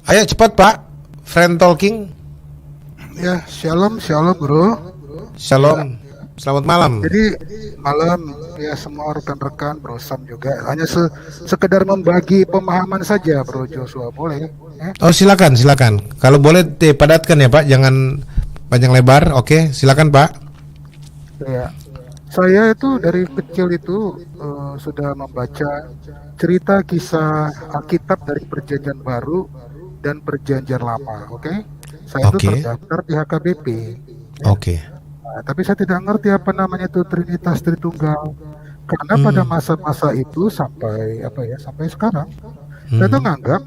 Ayo cepat Pak, friend talking. Ya, shalom, shalom bro. Ya, Shalom, selamat malam. jadi malam ya semua rekan-rekan bro Sam juga hanya sekedar membagi pemahaman saja bro Joshua, boleh? Ya, Oh silakan, silakan. Kalau boleh dipadatkan ya Pak, jangan panjang lebar. Oke, silakan Pak. ya. Saya itu dari kecil itu sudah membaca cerita kisah Alkitab dari Perjanjian Baru dan Perjanjian Lama, oke? Saya itu Oke, terdaftar di HKBP, ya. oke. Nah, tapi saya tidak ngerti apa namanya itu Trinitas Tritunggal. Karena pada Hmm, masa-masa itu sampai apa ya, sampai sekarang saya tuh hmm, nganggap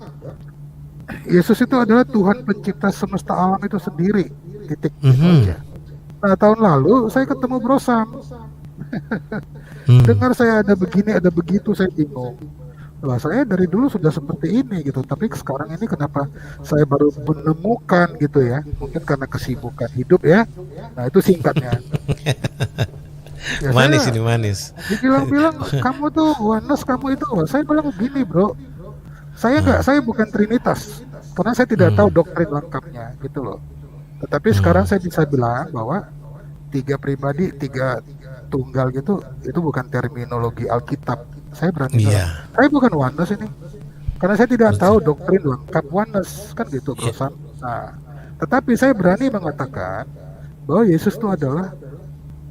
Yesus itu adalah Tuhan pencipta semesta alam itu sendiri. Titik itu hmm, aja. Nah, tahun lalu saya ketemu Bro Sam. hmm. Dengar saya ada begini, ada begitu, saya bingung. Lah saya dari dulu sudah seperti ini gitu, tapi sekarang ini kenapa saya baru menemukan gitu ya? Mungkin karena kesibukan hidup ya. Nah, itu singkatnya. Ya Manis saya ini manis. dibilang-bilang kamu tuh oneness, kamu itu. Wah, saya bilang begini, Bro. Hmm, Saya bukan Trinitas. Karena saya tidak tahu hmm, doktrin lengkapnya gitu loh. Tetapi sekarang hmm. saya bisa bilang bahwa tiga pribadi, tiga tunggal gitu itu bukan terminologi Alkitab. Saya berani bilang, Iya, saya bukan oneness ini. Karena saya tidak tahu betul. doktrin lengkap oneness kan gitu, Bro Iya. Sam. Nah, tetapi saya berani mengatakan bahwa Yesus itu adalah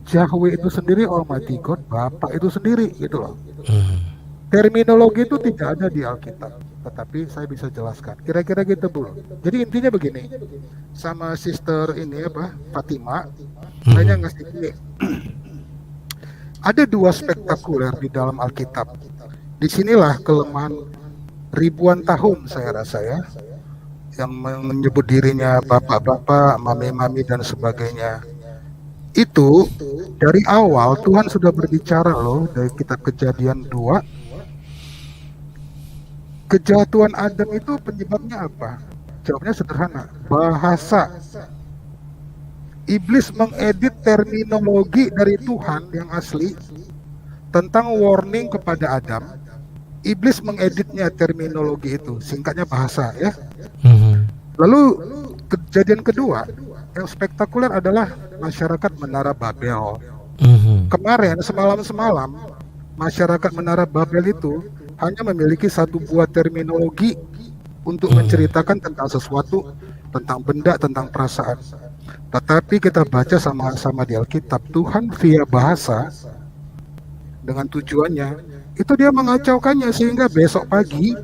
Yahweh itu sendiri, Almighty God, Bapa itu sendiri gitu loh. Hmm, Terminologi itu tidak ada di Alkitab, tetapi saya bisa jelaskan. Kira-kira gitu, Bu. Jadi intinya begini, sama sister ini apa, Fatima, hmm. hanya ngasih ini. Ada dua spektakuler di dalam Alkitab. Disinilah kelemahan ribuan tahun saya rasa ya, yang menyebut dirinya bapak-bapak, mami-mami dan sebagainya. Itu dari awal Tuhan sudah berbicara loh dari kitab Kejadian 2. Kejatuhan Adam itu penyebabnya apa? Jawabnya sederhana, bahasa. Iblis mengedit terminologi dari Tuhan yang asli tentang warning kepada Adam. Iblis mengeditnya terminologi itu, singkatnya bahasa ya. Hmm, Lalu kejadian kedua yang spektakuler adalah masyarakat Menara Babel. hmm, Kemarin semalam-semalam masyarakat Menara Babel itu hanya memiliki satu buah terminologi untuk hmm, menceritakan tentang sesuatu, tentang benda, tentang perasaan. Tetapi kita baca sama-sama di Alkitab, Tuhan via bahasa dengan tujuannya, itu dia mengacaukannya sehingga besok pagi,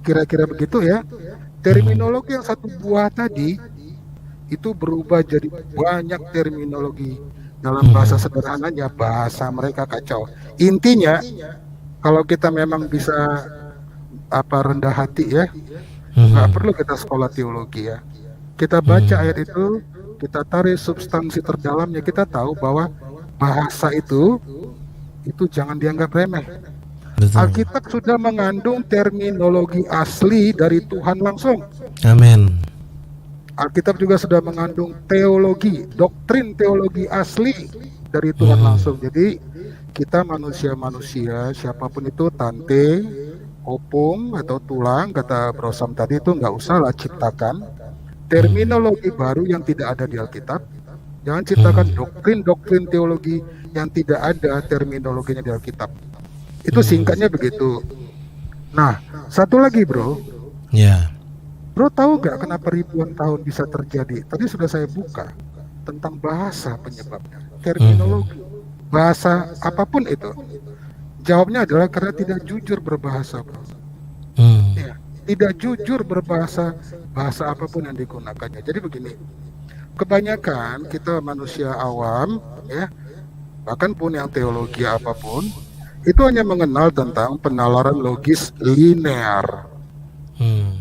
kira-kira begitu ya, hmm, terminologi yang satu buah tadi itu berubah jadi banyak terminologi. Dalam bahasa hmm, sederhananya, bahasa mereka kacau. Intinya, kalau kita memang bisa apa rendah hati ya, nggak hmm, perlu kita sekolah teologi ya. Kita baca hmm. ayat itu, kita tarik substansi terdalamnya, kita tahu bahwa bahasa itu jangan dianggap remeh. Betul. Alkitab sudah mengandung terminologi asli dari Tuhan langsung. Amin. Alkitab juga sudah mengandung teologi, doktrin teologi asli dari Tuhan Hmm, langsung. Jadi kita manusia-manusia, siapapun itu, tante, opung, atau tulang, kata Bro Sam tadi itu nggak usah lah ciptakan hmm, terminologi baru yang tidak ada di Alkitab. Jangan ciptakan hmm, doktrin-doktrin teologi yang tidak ada terminologinya di Alkitab. Itu hmm. singkatnya begitu. Nah, satu lagi bro, Ya. bro tahu nggak kenapa ribuan tahun bisa terjadi? Tadi sudah saya buka tentang bahasa penyebabnya, Hmm, terminologi, bahasa apapun itu. Jawabnya adalah karena tidak jujur berbahasa, bro. hmm, Ya, tidak jujur berbahasa, bahasa apapun yang digunakannya. Jadi begini, kebanyakan kita manusia awam, ya, bahkan pun yang teologi apapun, itu hanya mengenal tentang penalaran logis linear. hmm,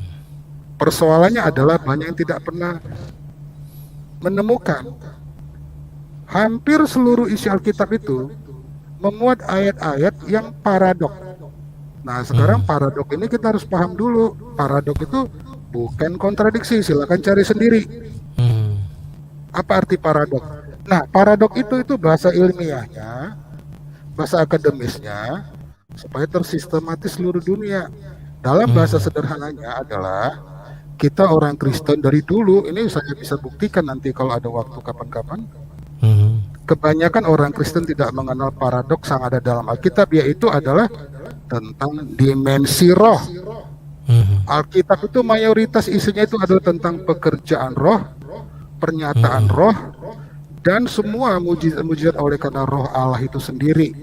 Persoalannya adalah banyak yang tidak pernah menemukan hampir seluruh isi Alkitab itu memuat ayat-ayat yang paradok. Nah, sekarang hmm, paradok ini kita harus paham dulu. Paradok itu bukan kontradiksi, silakan cari sendiri. hmm, Apa arti paradok? Nah, paradok itu bahasa ilmiahnya, bahasa akademisnya, supaya tersistematis seluruh dunia. Dalam bahasa hmm, sederhananya adalah kita orang Kristen dari dulu, ini saya bisa buktikan nanti kalau ada waktu kapan-kapan. Kebanyakan orang Kristen tidak mengenal paradoks yang ada dalam Alkitab, yaitu adalah tentang dimensi roh. Alkitab itu mayoritas isinya itu adalah tentang pekerjaan roh, pernyataan roh, dan semua mujizat-mujizat oleh karena roh Allah itu sendiri.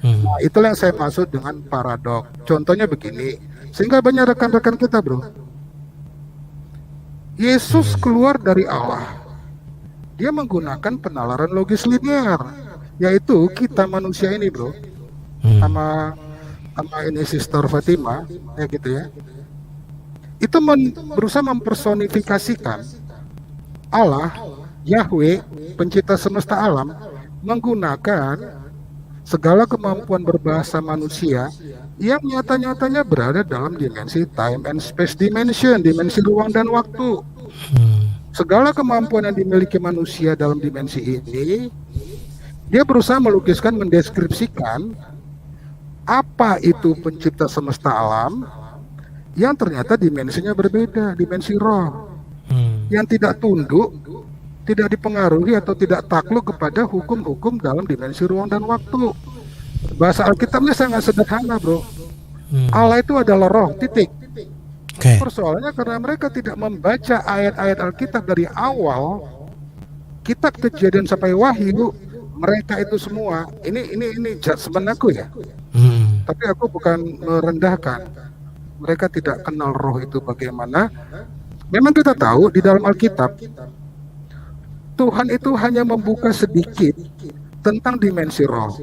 Nah, itulah yang saya maksud dengan paradoks. Contohnya begini, sehingga banyak rekan-rekan kita, bro, Yesus keluar dari Allah. Dia menggunakan penalaran logis linear, yaitu kita manusia ini, bro, sama ini Sister Fatima, ya gitu ya. Itu berusaha mempersonifikasikan Allah, Yahweh, pencipta semesta alam, menggunakan segala kemampuan berbahasa manusia yang nyata-nyatanya berada dalam dimensi time and space dimension, dimensi ruang dan waktu. Segala kemampuan yang dimiliki manusia dalam dimensi ini, dia berusaha melukiskan, mendeskripsikan apa itu pencipta semesta alam yang ternyata dimensinya berbeda, dimensi roh, yang tidak tunduk, tidak dipengaruhi atau tidak takluk kepada hukum-hukum dalam dimensi ruang dan waktu. Bahasa Alkitabnya sangat sederhana, bro. Allah itu adalah roh, titik. Persoalannya karena mereka tidak membaca ayat-ayat Alkitab dari awal, kitab Kejadian sampai Wahyu, mereka itu semua, ini judgement aku ya. Tapi aku bukan merendahkan. Mereka tidak kenal roh itu bagaimana. Memang kita tahu di dalam Alkitab, Tuhan itu hanya membuka sedikit tentang dimensi roh.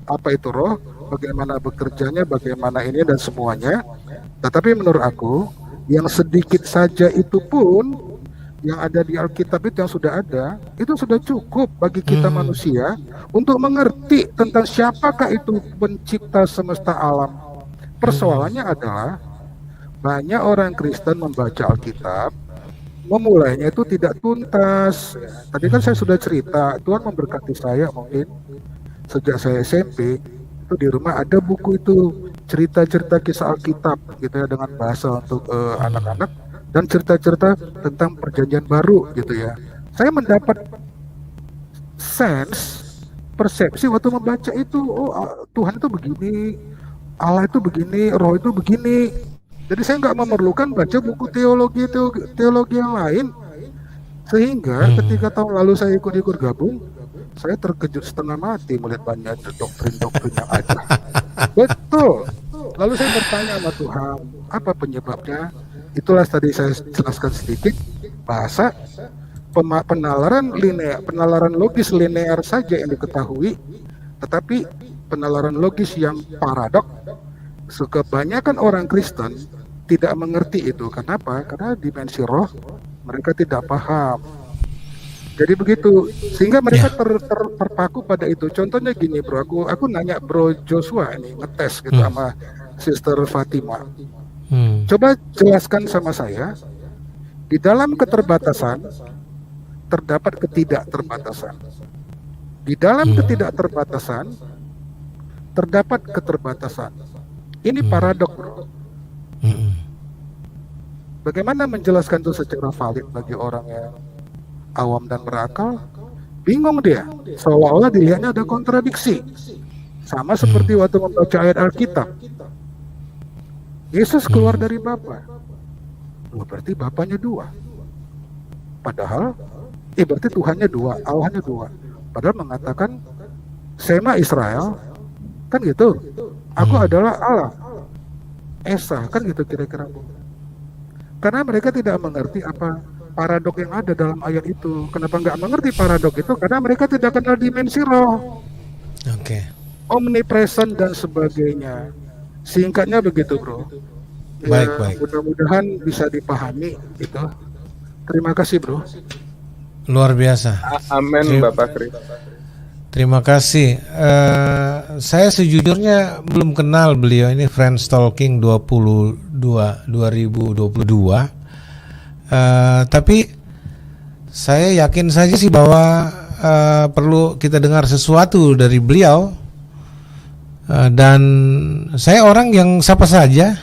Apa itu roh? Bagaimana bekerjanya, bagaimana ini dan semuanya. Tetapi menurut aku, yang sedikit saja itu pun yang ada di Alkitab itu yang sudah ada, itu sudah cukup bagi kita manusia untuk mengerti tentang siapakah itu pencipta semesta alam. Persoalannya adalah banyak orang Kristen membaca Alkitab, memulainya itu tidak tuntas. Tadi kan saya sudah cerita, Tuhan memberkati saya mungkin sejak saya SMP, itu di rumah ada buku itu, cerita-cerita kisah Alkitab gitu ya, dengan bahasa untuk anak-anak, dan cerita-cerita tentang perjanjian baru gitu ya. Saya mendapat persepsi waktu membaca itu, oh Tuhan itu begini, Allah itu begini, roh itu begini. Jadi saya nggak memerlukan baca buku teologi yang lain. Sehingga ketika tahun lalu saya ikut gabung, saya terkejut setengah mati melihat banyak doktrin-doktrin yang ada. Betul. Lalu saya bertanya sama Tuhan, apa penyebabnya? Itulah tadi saya jelaskan sedikit, bahasa penalaran logis linear saja yang diketahui, tetapi penalaran logis yang paradok, kebanyakan orang Kristen tidak mengerti itu. Kenapa? Karena dimensi roh mereka tidak paham. Jadi begitu, sehingga mereka terpaku pada itu. Contohnya gini, bro, aku nanya bro Joshua ini ngetes gitu sama Sister Fatima. Coba jelaskan sama saya, di dalam keterbatasan terdapat ketidakterbatasan. Di dalam ketidakterbatasan terdapat keterbatasan. Ini paradok, bro. Bagaimana menjelaskan itu secara valid bagi orang yang awam dan berakal? Bingung dia, seolah-olah dilihatnya ada kontradiksi. Sama seperti waktu membaca ayat Alkitab. Yesus keluar dari Bapa. Berarti Bapanya dua. Padahal, berarti Tuhannya dua, Allahnya dua. Padahal mengatakan, Sema Israel, kan gitu. Aku adalah Allah. Esa, kan gitu kira-kira. Karena mereka tidak mengerti apa paradok yang ada dalam ayat itu. Kenapa nggak mengerti paradok itu? Karena mereka tidak kenal dimensi roh. Omnipresent dan sebagainya. Singkatnya begitu, bro. Baik. Mudah-mudahan bisa dipahami gitu. Terima kasih, bro. Luar biasa. Amin, Bapak Kris. Terima kasih. Saya sejujurnya belum kenal beliau ini, Friends Talking 2022. Tapi saya yakin saja sih bahwa perlu kita dengar sesuatu dari beliau. Dan saya orang yang siapa saja